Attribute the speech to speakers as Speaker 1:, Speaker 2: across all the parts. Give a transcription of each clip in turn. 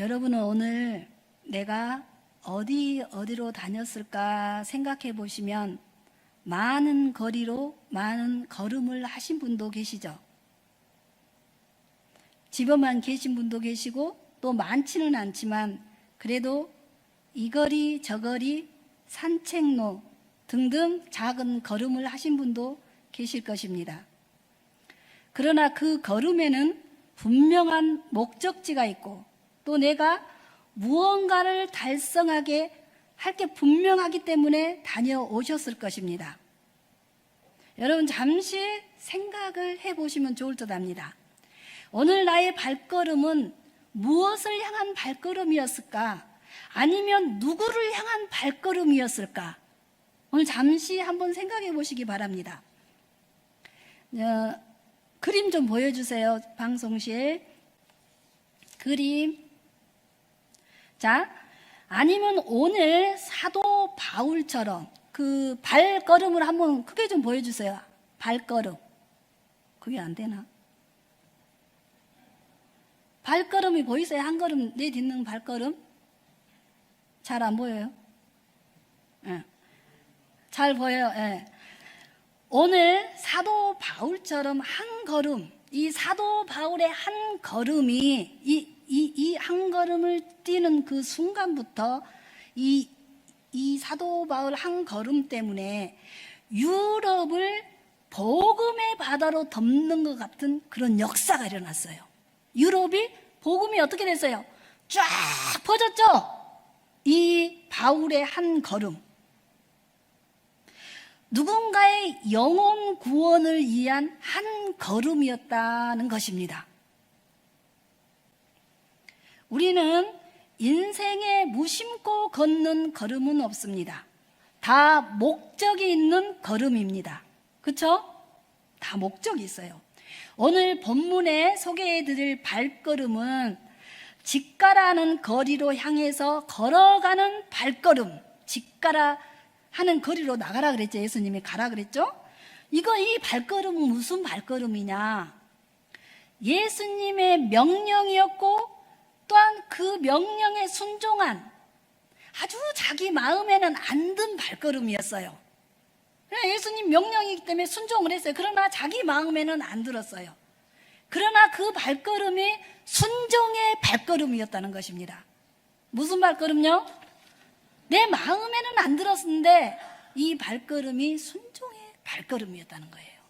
Speaker 1: 여러분은 오늘 내가 어디로 다녔을까 생각해 보시면 많은 거리로 많은 걸음을 하신 분도 계시죠. 집에만 계신 분도 계시고 또 많지는 않지만 그래도 이 거리 저 거리 산책로 등등 작은 걸음을 하신 분도 계실 것입니다. 그러나 그 걸음에는 분명한 목적지가 있고 또 내가 무언가를 달성하게 할 게 분명하기 때문에 다녀오셨을 것입니다. 여러분 잠시 생각을 해보시면 좋을 듯 합니다. 오늘 나의 발걸음은 무엇을 향한 발걸음이었을까? 아니면 누구를 향한 발걸음이었을까? 오늘 잠시 한번 생각해 보시기 바랍니다. 그림 좀 보여주세요. 방송실 그림. 자, 아니면 오늘 사도 바울처럼 그 발걸음을 한번 크게 좀 보여주세요. 발걸음. 그게 안 되나? 발걸음이 보이세요? 한 걸음 내딛는 발걸음? 잘 안 보여요? 네. 잘 보여요. 네. 오늘 사도 바울처럼 한 걸음, 이 사도 바울의 한 걸음이 이 한 걸음을 뛰는 그 순간부터 이 사도 바울 한 걸음 때문에 유럽을 복음의 바다로 덮는 것 같은 그런 역사가 일어났어요. 유럽이 복음이 어떻게 됐어요? 쫙 퍼졌죠? 이 바울의 한 걸음. 누군가의 영혼 구원을 위한 한 걸음이었다는 것입니다. 우리는 인생에 무심코 걷는 걸음은 없습니다. 다 목적이 있는 걸음입니다. 그렇죠? 다 목적이 있어요. 오늘 본문에 소개해드릴 발걸음은 직가라는 거리로 향해서 걸어가는 발걸음. 직가라 하는 거리로 나가라 그랬죠. 예수님이 가라 그랬죠. 이 발걸음은 무슨 발걸음이냐? 예수님의 명령이었고 또한 그 명령에 순종한 아주 자기 마음에는 안 든 발걸음이었어요. 예수님 명령이기 때문에 순종을 했어요. 그러나 자기 마음에는 안 들었어요. 그러나 그 발걸음이 순종의 발걸음이었다는 것입니다. 무슨 발걸음요? 내 마음에는 안 들었는데 이 발걸음이 순종의 발걸음이었다는 거예요.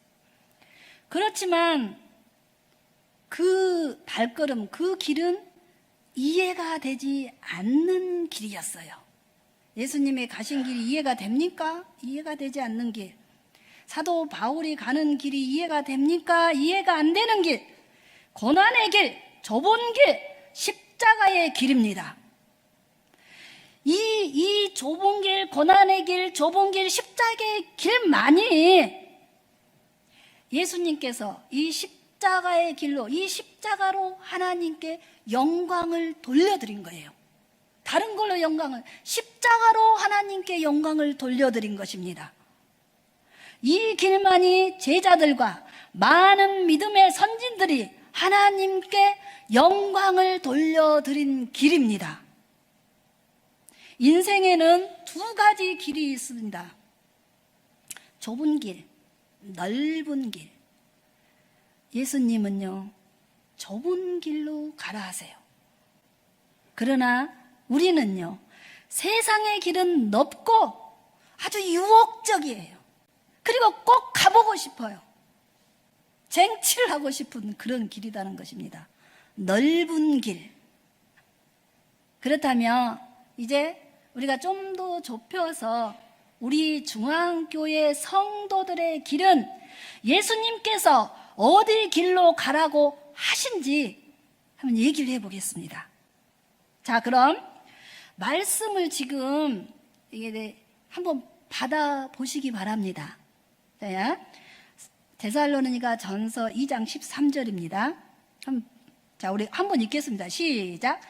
Speaker 1: 그렇지만 그 발걸음, 그 길은 이해가 되지 않는 길이었어요. 예수님이 가신 길이 이해가 됩니까? 이해가 되지 않는 길. 사도 바울이 가는 길이 이해가 됩니까? 이해가 안 되는 길. 고난의 길, 좁은 길, 십자가의 길입니다. 이 좁은 길, 고난의 길, 좁은 길, 십자가의 길만이 예수님께서 이 십자가의 길로, 이 십자가로 하나님께 영광을 돌려드린 거예요. 다른 걸로 십자가로 하나님께 영광을 돌려드린 것입니다. 이 길만이 제자들과 많은 믿음의 선진들이 하나님께 영광을 돌려드린 길입니다. 인생에는 두 가지 길이 있습니다. 좁은 길, 넓은 길. 예수님은요, 좁은 길로 가라 하세요. 그러나 우리는요, 세상의 길은 넓고 아주 유혹적이에요. 그리고 꼭 가보고 싶어요. 쟁취를 하고 싶은 그런 길이라는 것입니다. 넓은 길. 그렇다면 이제 우리가 좀 더 좁혀서 우리 중앙교회 성도들의 길은 예수님께서 어디 길로 가라고 하신지 한번 얘기를 해보겠습니다. 자, 그럼 말씀을 지금 이게 한번 받아보시기 바랍니다. 자, 데살로니가 전서 2장 13절입니다. 자, 우리 한번 읽겠습니다. 시작.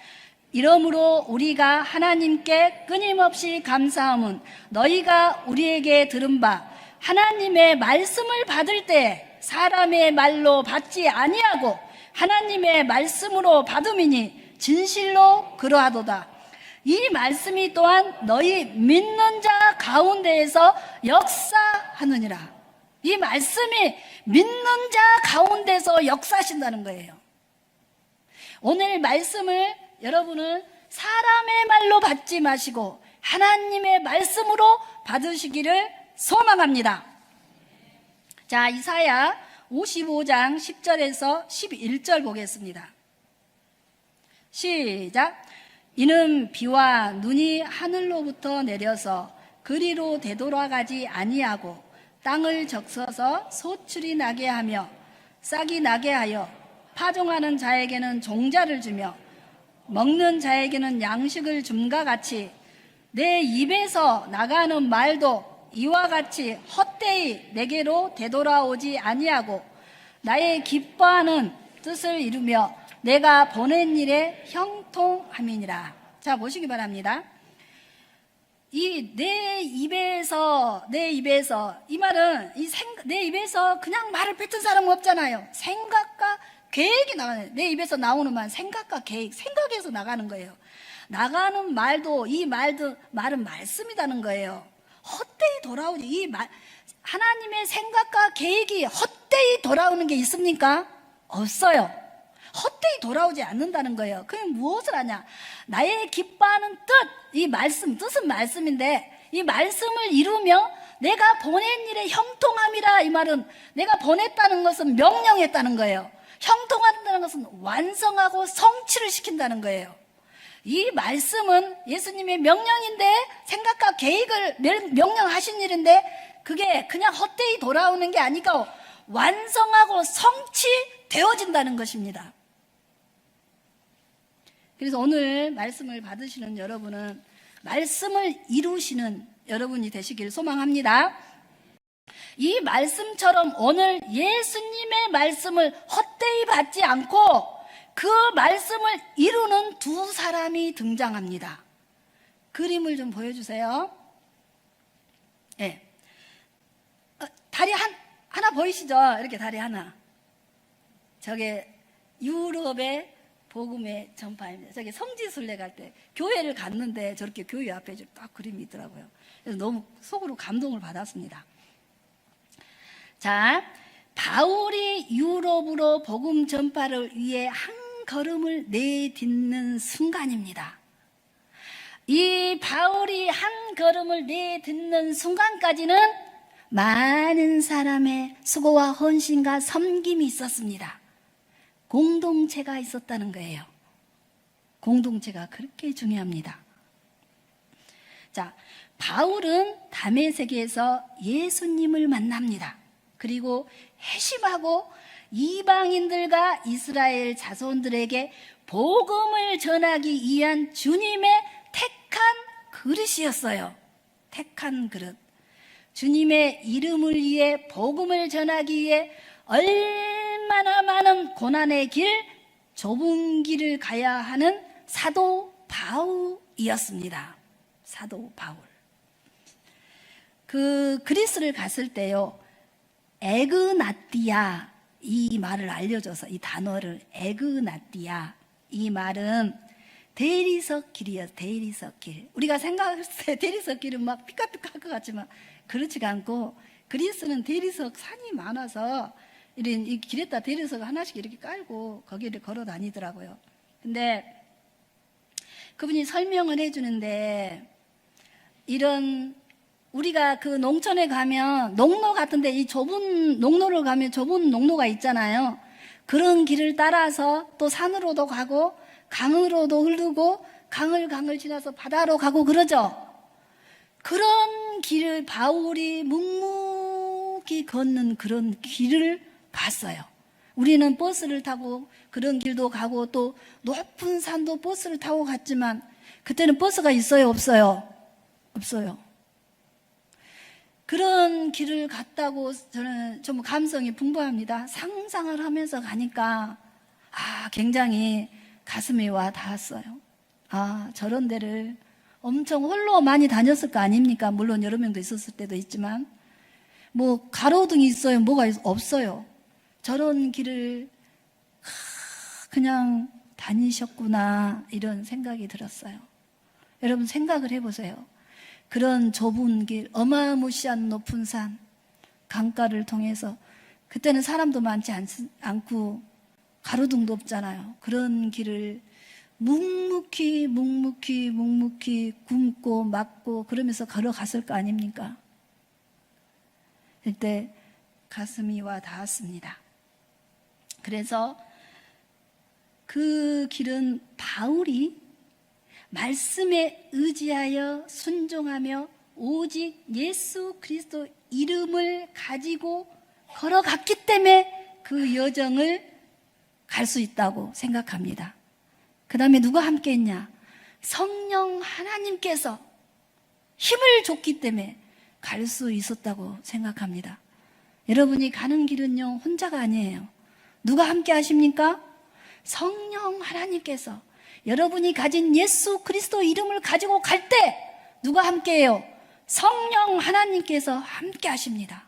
Speaker 1: 이러므로 우리가 하나님께 끊임없이 감사함은 너희가 우리에게 들은 바 하나님의 말씀을 받을 때 사람의 말로 받지 아니하고 하나님의 말씀으로 받음이니 진실로 그러하도다. 이 말씀이 또한 너희 믿는 자 가운데에서 역사하느니라. 이 말씀이 믿는 자 가운데서 역사하신다는 거예요. 오늘 말씀을 여러분은 사람의 말로 받지 마시고 하나님의 말씀으로 받으시기를 소망합니다. 자, 이사야 55장 10절에서 11절 보겠습니다. 시작. 이는 비와 눈이 하늘로부터 내려서 그리로 되돌아가지 아니하고 땅을 적셔서 소출이 나게 하며 싹이 나게 하여 파종하는 자에게는 종자를 주며 먹는 자에게는 양식을 줌과 같이 내 입에서 나가는 말도 이와 같이 헛되이 내게로 되돌아오지 아니하고 나의 기뻐하는 뜻을 이루며 내가 보낸 일에 형통함이니라. 자, 보시기 바랍니다. 이 내 입에서 이 말은 내 입에서 그냥 말을 뱉은 사람은 없잖아요. 생각과 계획이 나가는, 내 입에서 나오는 말, 생각과 계획, 생각에서 나가는 거예요. 나가는 말도 말은 말씀이라는 거예요. 헛되이 돌아오지. 이 말, 하나님의 생각과 계획이 헛되이 돌아오는 게 있습니까? 없어요. 헛되이 돌아오지 않는다는 거예요. 그럼 무엇을 하냐? 나의 기뻐하는 뜻, 이 말씀, 뜻은 말씀인데 이 말씀을 이루며 내가 보낸 일에 형통함이라. 이 말은 내가 보냈다는 것은 명령했다는 거예요. 형통한다는 것은 완성하고 성취를 시킨다는 거예요. 이 말씀은 예수님의 명령인데, 생각과 계획을 명령하신 일인데 그게 그냥 헛되이 돌아오는 게 아니고 완성하고 성취되어진다는 것입니다. 그래서 오늘 말씀을 받으시는 여러분은 말씀을 이루시는 여러분이 되시길 소망합니다. 이 말씀처럼 오늘 예수님의 말씀을 헛되이 받지 않고 그 말씀을 이루는 두 사람이 등장합니다. 그림을 좀 보여주세요. 네. 다리 하나 보이시죠? 이렇게 다리 하나. 저게 유럽의 복음의 전파입니다. 저기 성지순례 갈 때 교회를 갔는데 저렇게 교회 앞에 딱 그림이 있더라고요. 그래서 너무 속으로 감동을 받았습니다. 자, 바울이 유럽으로 복음 전파를 위해 한 걸음을 내딛는 순간입니다. 이 바울이 한 걸음을 내딛는 순간까지는 많은 사람의 수고와 헌신과 섬김이 있었습니다. 공동체가 있었다는 거예요. 공동체가 그렇게 중요합니다. 자, 바울은 다메섹에서 예수님을 만납니다. 그리고 회심하고 이방인들과 이스라엘 자손들에게 복음을 전하기 위한 주님의 택한 그릇이었어요. 택한 그릇. 주님의 이름을 위해 복음을 전하기 위해 얼마나 많은 고난의 길, 좁은 길을 가야 하는 사도 바울이었습니다. 사도 바울. 그 그리스를 갔을 때요, 에그나띠아, 이 말을 알려줘서 이 단어를, 에그나띠아, 이 말은 대리석 길이에요. 대리석 길. 우리가 생각할 때 대리석 길은 막 삐까삐까할 것 같지만 그렇지가 않고, 그리스는 대리석 산이 많아서 이런 이 길에다 대리석 하나씩 이렇게 깔고 거기를 걸어 다니더라고요. 근데 그분이 설명을 해주는데, 이런 우리가 그 농촌에 가면 농로 같은데, 이 좁은 농로를 가면 좁은 농로가 있잖아요. 그런 길을 따라서 또 산으로도 가고 강으로도 흐르고 강을 지나서 바다로 가고 그러죠. 그런 길을 바울이 묵묵히 걷는 그런 길을 봤어요. 우리는 버스를 타고 그런 길도 가고 또 높은 산도 버스를 타고 갔지만 그때는 버스가 있어요, 없어요? 없어요. 그런 길을 갔다고 저는 좀 감성이 풍부합니다. 상상을 하면서 가니까 굉장히 가슴에 와 닿았어요. 저런 데를 엄청 홀로 많이 다녔을 거 아닙니까? 물론 여러 명도 있었을 때도 있지만 뭐 가로등이 있어요? 뭐가 없어요. 저런 길을 그냥 다니셨구나, 이런 생각이 들었어요. 여러분 생각을 해보세요. 그런 좁은 길, 어마무시한 높은 산, 강가를 통해서, 그때는 사람도 많지 않고 가로등도 없잖아요. 그런 길을 묵묵히 굶고 막고 그러면서 걸어갔을 거 아닙니까? 그때 가슴이 와 닿았습니다. 그래서 그 길은 바울이 말씀에 의지하여 순종하며 오직 예수 그리스도 이름을 가지고 걸어갔기 때문에 그 여정을 갈 수 있다고 생각합니다. 그 다음에 누가 함께 했냐? 성령 하나님께서 힘을 줬기 때문에 갈 수 있었다고 생각합니다. 여러분이 가는 길은요, 혼자가 아니에요. 누가 함께 하십니까? 성령 하나님께서 여러분이 가진 예수 그리스도 이름을 가지고 갈 때 누가 함께 해요? 성령 하나님께서 함께 하십니다.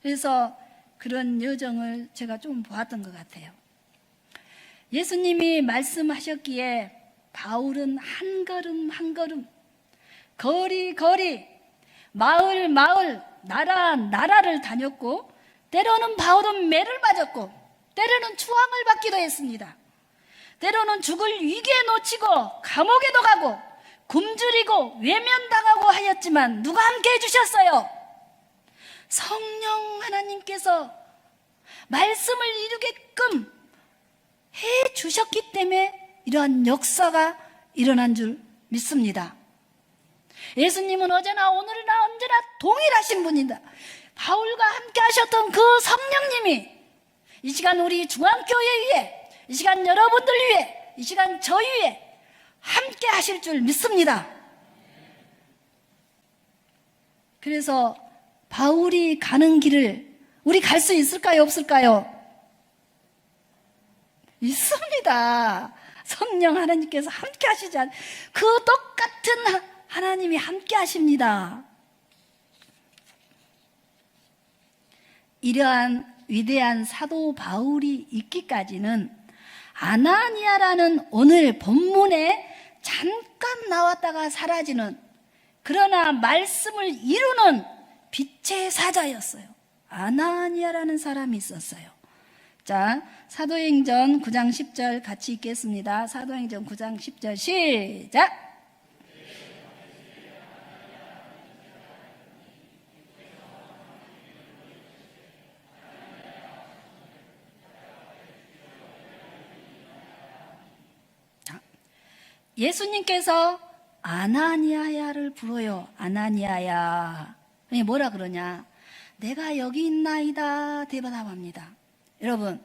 Speaker 1: 그래서 그런 여정을 제가 좀 보았던 것 같아요. 예수님이 말씀하셨기에 바울은 한 걸음 한 걸음, 거리 거리, 마을 마을, 나라 나라를 다녔고, 때로는 바울은 매를 맞았고 때로는 추앙을 받기도 했습니다. 때로는 죽을 위기에 놓치고 감옥에도 가고 굶주리고 외면당하고 하였지만 누가 함께 해주셨어요? 성령 하나님께서 말씀을 이루게끔 해주셨기 때문에 이러한 역사가 일어난 줄 믿습니다. 예수님은 어제나 오늘이나 언제나 동일하신 분이다. 바울과 함께 하셨던 그 성령님이 이 시간 우리 중앙교회 위에, 이 시간 여러분들 위에, 이 시간 저 위에 함께 하실 줄 믿습니다. 그래서 바울이 가는 길을 우리 갈 수 있을까요? 없을까요? 있습니다. 성령 하나님께서 함께 하시지 않, 그 똑같은 하나님이 함께 하십니다. 이러한 위대한 사도 바울이 있기까지는 아나니아라는 오늘 본문에 잠깐 나왔다가 사라지는, 그러나 말씀을 이루는 빛의 사자였어요. 아나니아라는 사람이 있었어요. 자, 사도행전 9장 10절 같이 읽겠습니다. 사도행전 9장 10절 시작. 예수님께서 아나니아야를 불러요. 아나니아야. 뭐라 그러냐? 내가 여기 있나이다 대답합니다. 여러분,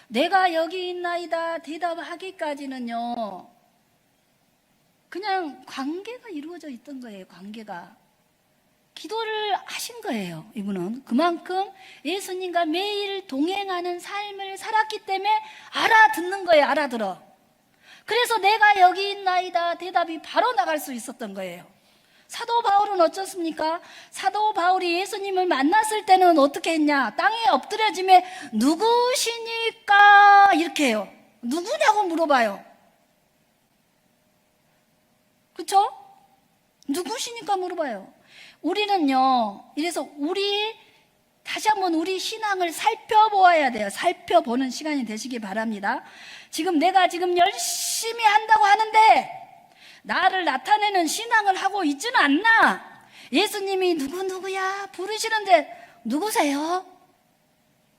Speaker 1: 내가 여기 있나이다 대답하기까지는요, 그냥 관계가 이루어져 있던 거예요. 관계가. 기도를 하신 거예요. 이분은 그만큼 예수님과 매일 동행하는 삶을 살았기 때문에 알아듣는 거예요. 알아들어. 그래서 내가 여기 있나이다 대답이 바로 나갈 수 있었던 거예요. 사도 바울은 어쩌습니까? 사도 바울이 예수님을 만났을 때는 어떻게 했냐? 땅에 엎드려지며 누구시니까 이렇게 해요. 누구냐고 물어봐요. 그렇죠? 누구시니까 물어봐요. 우리는요, 이래서 다시 한번 우리 신앙을 살펴보아야 돼요. 살펴보는 시간이 되시기 바랍니다. 내가 지금 열심히 한다고 하는데 나를 나타내는 신앙을 하고 있지는 않나? 예수님이 누구야 부르시는데 누구세요?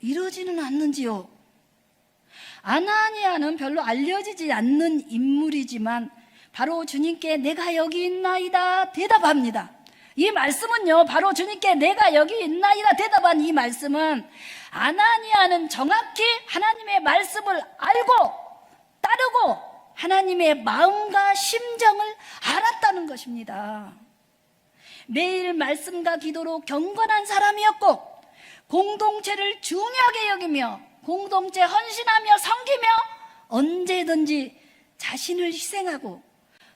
Speaker 1: 이러지는 않는지요. 아나니아는 별로 알려지지 않는 인물이지만 바로 주님께 내가 여기 있나이다 대답합니다. 이 말씀은요, 바로 주님께 내가 여기 있나이다 대답한 이 말씀은 아나니아는 정확히 하나님의 말씀을 알고 따르고 하나님의 마음과 심정을 알았다는 것입니다. 매일 말씀과 기도로 경건한 사람이었고 공동체를 중요하게 여기며 공동체 헌신하며 섬기며 언제든지 자신을 희생하고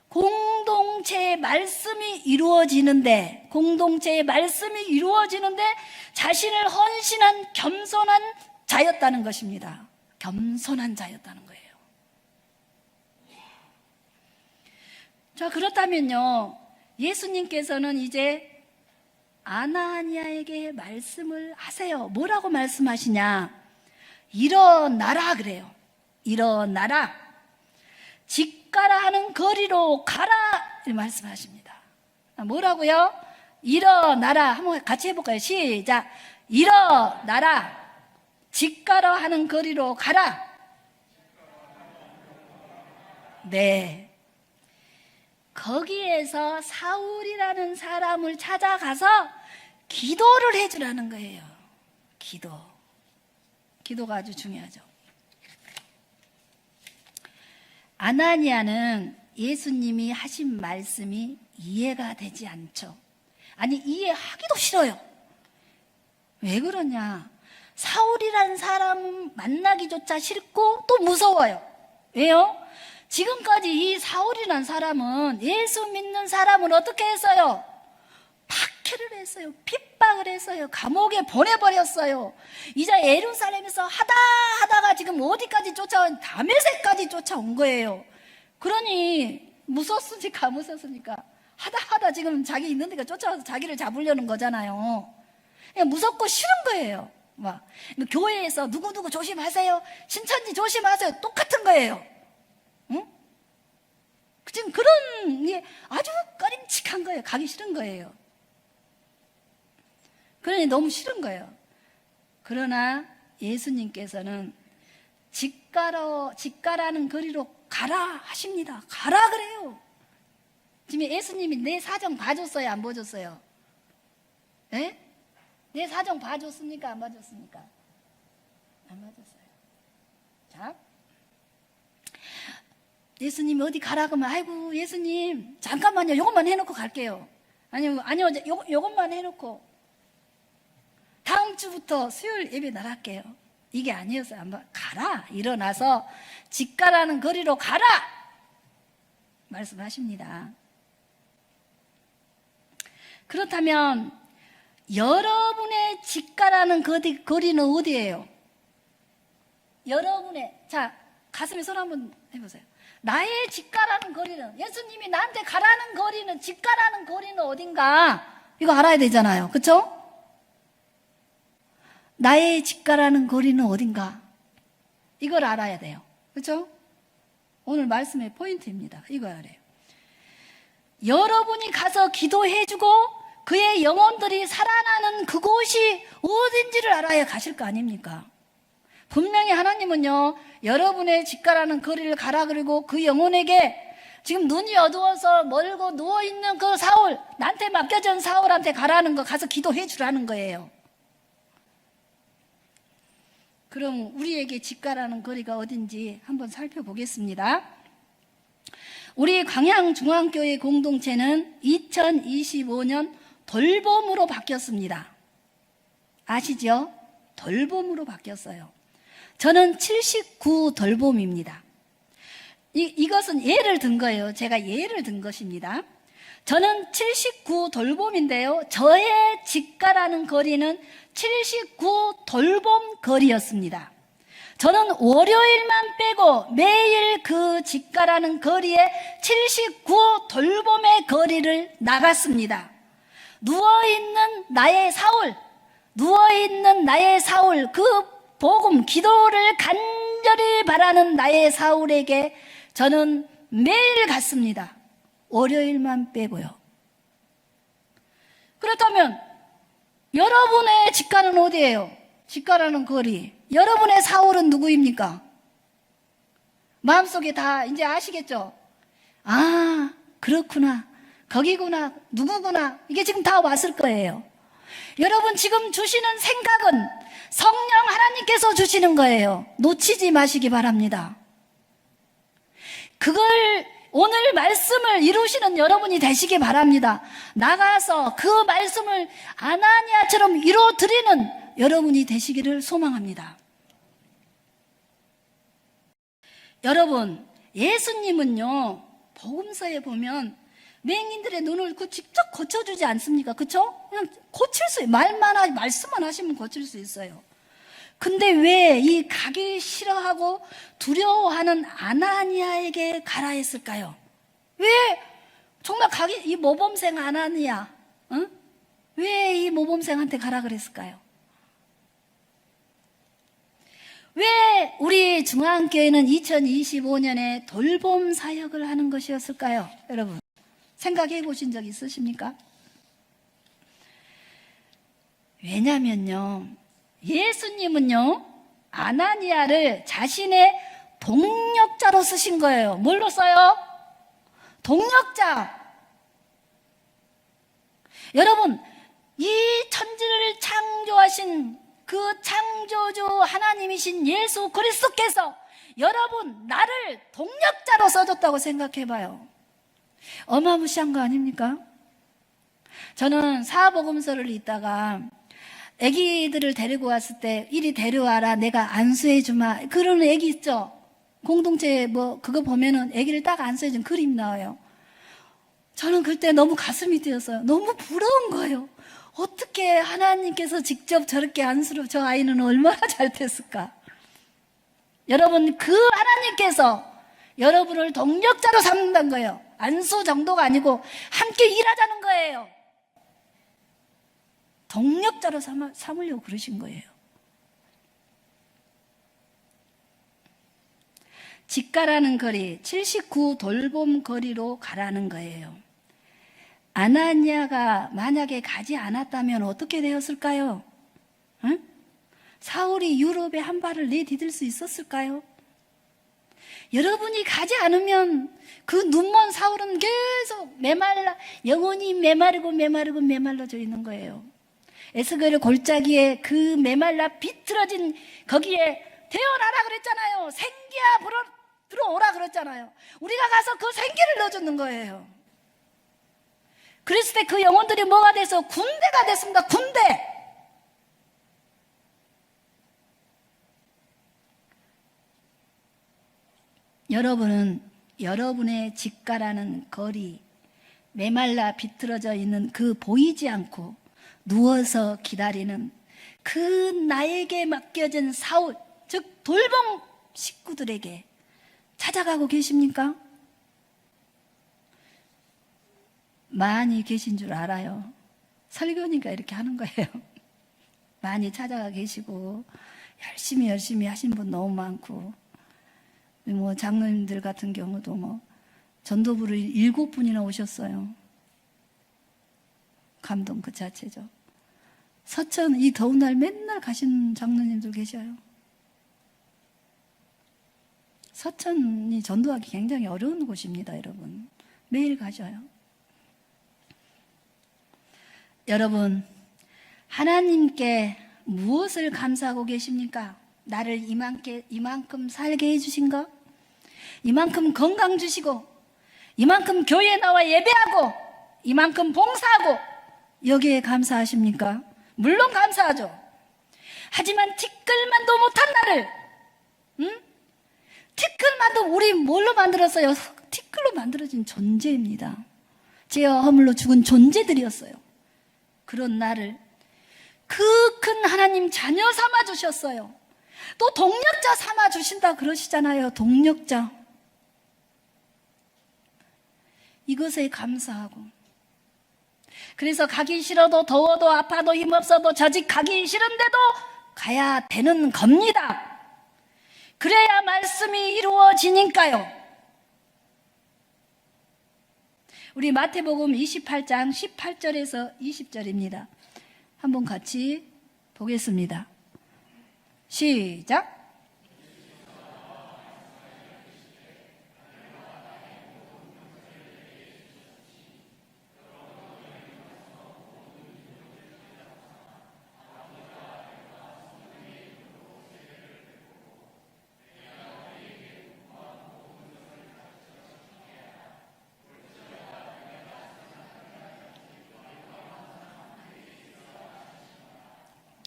Speaker 1: 공동체의 말씀이 이루어지는데 자신을 헌신한 겸손한 자였다는 것입니다. 겸손한 자였다는 거예요. 자, 그렇다면요, 예수님께서는 이제 아나니아에게 말씀을 하세요. 뭐라고 말씀하시냐? 일어나라 그래요. 일어나라. 집가라 하는 거리로 가라 이렇게 말씀하십니다. 뭐라고요? 일어나라. 한번 같이 해볼까요? 시작. 일어나라. 집가라 하는 거리로 가라. 네. 거기에서 사울이라는 사람을 찾아가서 기도를 해주라는 거예요. 기도가 아주 중요하죠. 아나니아는 예수님이 하신 말씀이 이해가 되지 않죠. 아니, 이해하기도 싫어요. 왜 그러냐? 사울이라는 사람 만나기조차 싫고 또 무서워요. 왜요? 지금까지 이 사울이라는 사람은, 예수 믿는 사람은 어떻게 했어요? 박해를 했어요. 핍박을 했어요. 감옥에 보내버렸어요. 이제 예루살렘에서 하다가 지금 어디까지 쫓아온, 다메섹까지 쫓아온 거예요. 그러니 무섭습니까? 하다 지금 자기 있는 데가 쫓아와서 자기를 잡으려는 거잖아요. 그냥 무섭고 싫은 거예요. 막 교회에서 누구누구 조심하세요, 신천지 조심하세요, 똑같은 거예요. 응? 지금 그런 게 아주 꺼림칙한 거예요. 가기 싫은 거예요. 그러니 너무 싫은 거예요. 그러나 예수님께서는 집가라는 거리로 가라 하십니다. 가라 그래요. 지금 예수님이 내 사정 봐줬어요, 안 봐줬어요? 네? 내 사정 봐줬습니까, 안 봐줬습니까? 안 봐줬어요. 자, 예수님이 어디 가라 그러면, 아이고 예수님 잠깐만요, 요것만 해놓고 갈게요. 아니요 요것만 해놓고 다음 주부터 수요일 예배 나갈게요. 이게 아니었어요. 한번 가라. 일어나서 집가라는 거리로 가라 말씀하십니다. 그렇다면 여러분의 집가라는 거리는 어디예요? 여러분의, 자, 가슴에 손 한번 해보세요. 나의 집가라는 거리는, 예수님이 나한테 가라는 거리는, 집가라는 거리는 어딘가, 이거 알아야 되잖아요. 그렇죠? 나의 집가라는 거리는 어딘가, 이걸 알아야 돼요. 그렇죠? 오늘 말씀의 포인트입니다. 이거 알아요. 여러분이 가서 기도해주고 그의 영혼들이 살아나는 그곳이 어딘지를 알아야 가실 거 아닙니까? 분명히 하나님은요, 여러분의 집가라는 거리를 가라 그리고 그 영혼에게, 지금 눈이 어두워서 멀고 누워있는 그 사울, 나한테 맡겨진 사울한테 가라는 거, 가서 기도해 주라는 거예요. 그럼 우리에게 집가라는 거리가 어딘지 한번 살펴보겠습니다. 우리 광양중앙교회 공동체는 2025년 돌봄으로 바뀌었습니다. 아시죠? 돌봄으로 바뀌었어요. 저는 79 돌봄입니다. 이것은 예를 든 거예요. 제가 예를 든 것입니다. 저는 79 돌봄인데요. 저의 집가라는 거리는 79 돌봄 거리였습니다. 저는 월요일만 빼고 매일 그 집가라는 거리에 79 돌봄의 거리를 나갔습니다. 누워있는 나의 사울, 그 복음, 기도를 간절히 바라는 나의 사울에게 저는 매일 갔습니다. 월요일만 빼고요. 그렇다면 여러분의 집가는 어디예요? 집가라는 거리. 여러분의 사울은 누구입니까? 마음속에 다 이제 아시겠죠? 아, 그렇구나. 거기구나. 누구구나. 이게 지금 다 왔을 거예요. 여러분 지금 주시는 생각은 성령 하나님께서 주시는 거예요. 놓치지 마시기 바랍니다. 그걸, 오늘 말씀을 이루시는 여러분이 되시기 바랍니다. 나가서 그 말씀을 아나니아처럼 이루어드리는 여러분이 되시기를 소망합니다. 여러분, 예수님은요, 복음서에 보면 맹인들의 눈을 직접 고쳐주지 않습니까? 그렇죠? 그냥 고칠 수 있어요. 말씀만 하시면 고칠 수 있어요. 근데 왜 이 가기 싫어하고 두려워하는 아나니아에게 가라 했을까요? 왜 정말 이 모범생 아나니아, 응? 왜 이 모범생한테 가라 그랬을까요? 왜 우리 중앙교회는 2025년에 돌봄 사역을 하는 것이었을까요? 여러분, 생각해 보신 적 있으십니까? 왜냐면요, 예수님은요, 아나니아를 자신의 동력자로 쓰신 거예요. 뭘로 써요? 동력자. 여러분, 이 천지를 창조하신 그 창조주 하나님이신 예수 그리스도께서 여러분, 나를 동력자로 써줬다고 생각해봐요. 어마무시한 거 아닙니까? 저는 사복음서를 읽다가 아기들을 데리고 왔을 때 이리 데려와라, 내가 안수해주마, 그런 아기 있죠? 공동체 그거 보면은 아기를 딱 안수해준 그림 나와요. 저는 그때 너무 가슴이 뛰었어요. 너무 부러운 거예요. 어떻게 하나님께서 직접 저렇게 안수를, 저 아이는 얼마나 잘 됐을까? 여러분, 그 하나님께서 여러분을 동력자로 삼는다는 거예요. 안수 정도가 아니고 함께 일하자는 거예요. 동력자로 삼으려고 그러신 거예요. 집가라는 거리, 79 돌봄 거리로 가라는 거예요. 아나니아가 만약에 가지 않았다면 어떻게 되었을까요? 응? 사울이 유럽에 한 발을 내디딜 수 있었을까요? 여러분이 가지 않으면 그 눈먼 사울은 계속 영혼이 메마르져 있는 거예요. 에스겔의 골짜기에 그 메말라 비틀어진 거기에 태어나라 그랬잖아요. 생기야 들어오라 그랬잖아요. 우리가 가서 그 생기를 넣어주는 거예요. 그랬을 때 그 영혼들이 뭐가 돼서 군대가 됐습니다. 군대. 여러분은 여러분의 집가라는 거리, 메말라 비틀어져 있는 그 보이지 않고 누워서 기다리는 그 나에게 맡겨진 사울, 즉 돌봄 식구들에게 찾아가고 계십니까? 많이 계신 줄 알아요. 설교니까 이렇게 하는 거예요. 많이 찾아가 계시고 열심히 하신 분 너무 많고, 장로님들 같은 경우도 전도부를 7분이나 오셨어요. 감동 그 자체죠. 서천 이 더운 날 맨날 가시는 장로님들 계셔요. 서천이 전도하기 굉장히 어려운 곳입니다, 여러분. 매일 가셔요. 여러분, 하나님께 무엇을 감사하고 계십니까? 나를 이만큼 살게 해주신 거, 이만큼 건강 주시고, 이만큼 교회에 나와 예배하고, 이만큼 봉사하고, 여기에 감사하십니까? 물론 감사하죠. 하지만 티끌만도 못한 나를, 티끌만도 우리 뭘로 만들었어요? 티끌로 만들어진 존재입니다. 죄와 허물로 죽은 존재들이었어요. 그런 나를 그 큰 하나님 자녀 삼아 주셨어요. 또 동력자 삼아 주신다 그러시잖아요. 동력자. 이것에 감사하고, 그래서 가기 싫어도 더워도 아파도 힘없어도 저집 가기 싫은데도 가야 되는 겁니다. 그래야 말씀이 이루어지니까요. 우리 마태복음 28장 18절에서 20절입니다. 한번 같이 보겠습니다. 시작.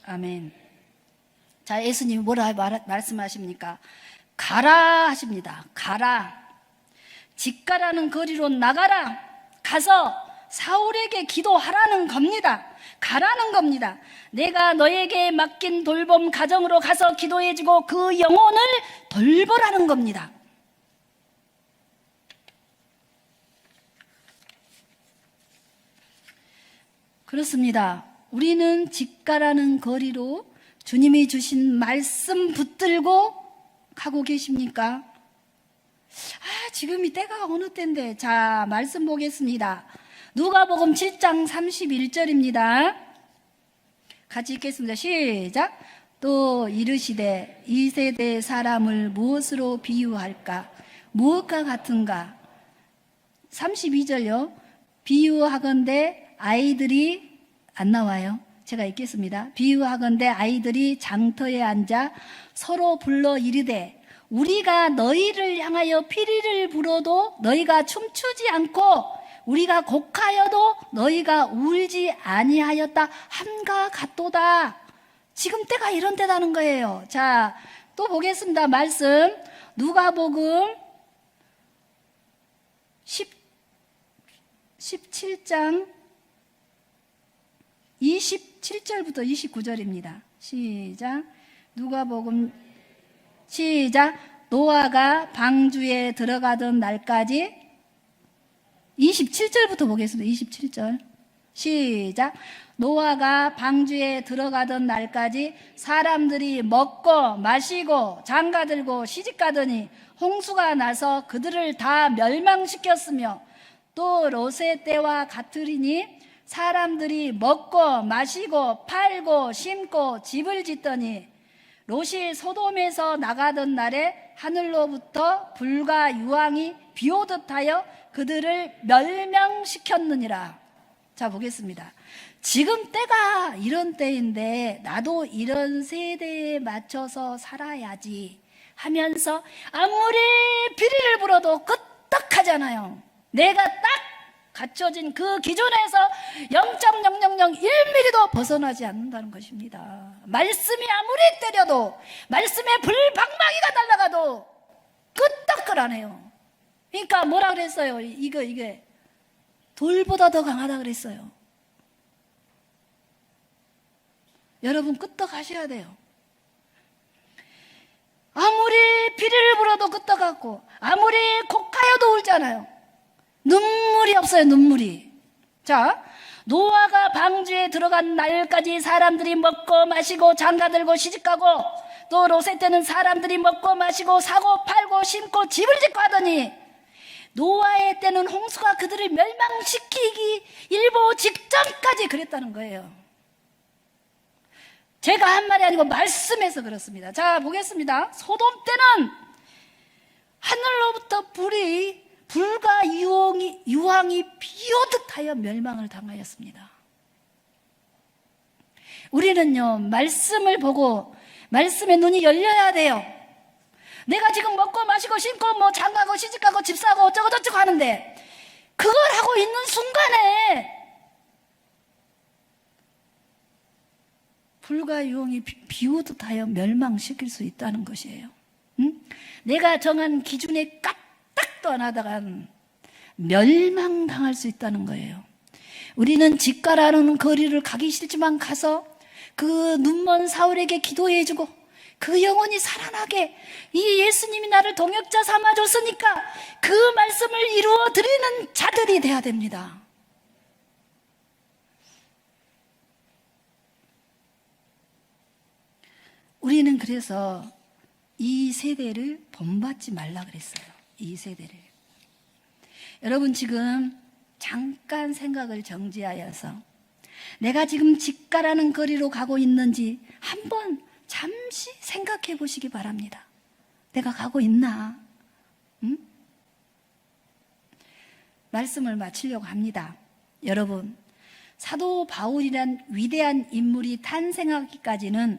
Speaker 1: 아멘. 자, 예수님이 뭐라 말씀하십니까? 가라 하십니다. 가라. 집가라는 거리로 나가라. 가서 사울에게 기도하라는 겁니다. 가라는 겁니다. 내가 너에게 맡긴 돌봄 가정으로 가서 기도해주고 그 영혼을 돌보라는 겁니다. 그렇습니다. 우리는 집가라는 거리로 주님이 주신 말씀 붙들고 가고 계십니까? 지금이 때가 어느 때인데. 자, 말씀 보겠습니다. 누가복음 7장 31절입니다. 같이 읽겠습니다. 시작. 또 이르시되 이 세대 사람을 무엇으로 비유할까? 무엇과 같은가? 32절요. 비유하건대 아이들이, 안 나와요. 제가 읽겠습니다. 비유하건대 아이들이 장터에 앉아 서로 불러 이르되 우리가 너희를 향하여 피리를 불어도 너희가 춤추지 않고 우리가 곡하여도 너희가 울지 아니하였다 함과 같도다. 지금 때가 이런 때라는 거예요. 자, 또 보겠습니다. 말씀 누가복음 17장 27절부터 29절입니다. 시작. 누가복음 시작. 노아가 방주에 들어가던 날까지 27절부터 보겠습니다. 27절 시작. 노아가 방주에 들어가던 날까지 사람들이 먹고 마시고 장가들고 시집가더니 홍수가 나서 그들을 다 멸망시켰으며 또 롯의 때와 같으리니 사람들이 먹고 마시고 팔고 심고 집을 짓더니 롯이 소돔에서 나가던 날에 하늘로부터 불과 유황이 비오듯 하여 그들을 멸망시켰느니라. 자, 보겠습니다. 지금 때가 이런 때인데 나도 이런 세대에 맞춰서 살아야지 하면서 아무리 비리를 불어도 끄떡하잖아요. 내가 딱 갖춰진 그 기준에서 0.0001mm도 벗어나지 않는다는 것입니다. 말씀이 아무리 때려도, 말씀에 불방망이가 날아가도 끄떡하네요. 그러니까 뭐라 그랬어요? 이게 돌보다 더 강하다 그랬어요. 여러분 끄떡하셔야 돼요. 아무리 비리를 불어도 끄떡하고 아무리 곡하여도 울잖아요. 눈물이 없어요. 눈물이. 자, 노아가 방주에 들어간 날까지 사람들이 먹고 마시고 장가들고 시집가고 또 롯의 때는 사람들이 먹고 마시고 사고 팔고 심고 집을 짓고 하더니 노아의 때는 홍수가 그들을 멸망시키기 일보 직전까지 그랬다는 거예요. 제가 한 말이 아니고 말씀에서 그렇습니다. 자, 보겠습니다. 소돔 때는 하늘로부터 불과 유황이 비오듯 하여 멸망을 당하였습니다. 우리는요, 말씀을 보고 말씀의 눈이 열려야 돼요. 내가 지금 먹고 마시고 심고 뭐 장가고 시집가고 집 사고 어쩌고 저쩌고 하는데 그걸 하고 있는 순간에 불과 유황이 비오듯 하여 멸망시킬 수 있다는 것이에요. 응? 내가 정한 기준에 까딱도 안 하다간 멸망당할 수 있다는 거예요. 우리는 집가라는 거리를 가기 싫지만 가서 그 눈먼 사울에게 기도해주고 그 영혼이 살아나게 이 예수님이 나를 동역자 삼아줬으니까 그 말씀을 이루어 드리는 자들이 돼야 됩니다. 우리는 그래서 이 세대를 본받지 말라 그랬어요. 이 세대를. 여러분 지금 잠깐 생각을 정지하여서 내가 지금 집가라는 거리로 가고 있는지 한번 잠시 생각해 보시기 바랍니다. 내가 가고 있나? 응? 말씀을 마치려고 합니다. 여러분, 사도 바울이란 위대한 인물이 탄생하기까지는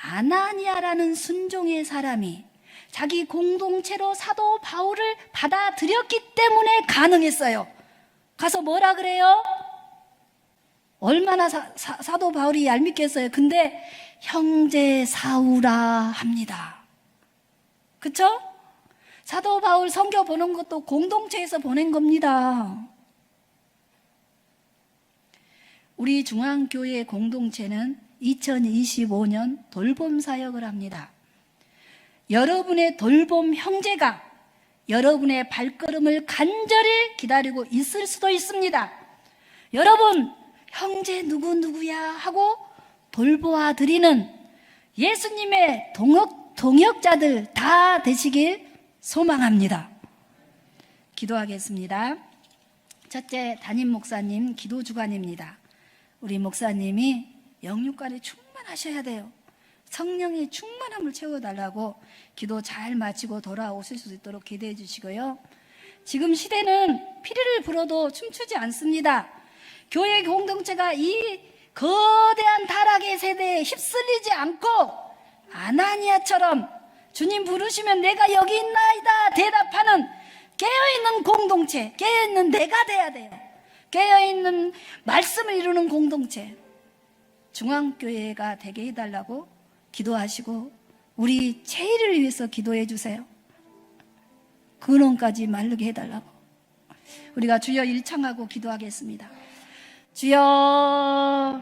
Speaker 1: 아나니아라는 순종의 사람이 자기 공동체로 사도 바울을 받아들였기 때문에 가능했어요. 가서 뭐라 그래요? 얼마나 사도 바울이 얄밉겠어요. 근데 형제 사우라 합니다. 그쵸? 사도 바울 선교 보낸 것도 공동체에서 보낸 겁니다. 우리 중앙교회 공동체는 2025년 돌봄 사역을 합니다. 여러분의 돌봄 형제가 여러분의 발걸음을 간절히 기다리고 있을 수도 있습니다. 여러분, 형제 누구누구야 하고 돌보아 드리는 예수님의 동역자들 다 되시길 소망합니다. 기도하겠습니다. 첫째, 담임 목사님 기도 주간입니다. 우리 목사님이 영육간에 충만하셔야 돼요. 성령의 충만함을 채워달라고 기도 잘 마치고 돌아오실 수 있도록 기도해 주시고요. 지금 시대는 피리를 불어도 춤추지 않습니다. 교회 공동체가 이 거대한 타락의 세대에 휩쓸리지 않고 아나니아처럼 주님 부르시면 내가 여기 있나이다 대답하는 깨어있는 공동체, 깨어있는 내가 돼야 돼요. 깨어있는 말씀을 이루는 공동체, 중앙교회가 되게 해달라고 기도하시고 우리 체일을 위해서 기도해 주세요. 근원까지 마르게 해달라고. 우리가 주여 일창하고 기도하겠습니다. 주여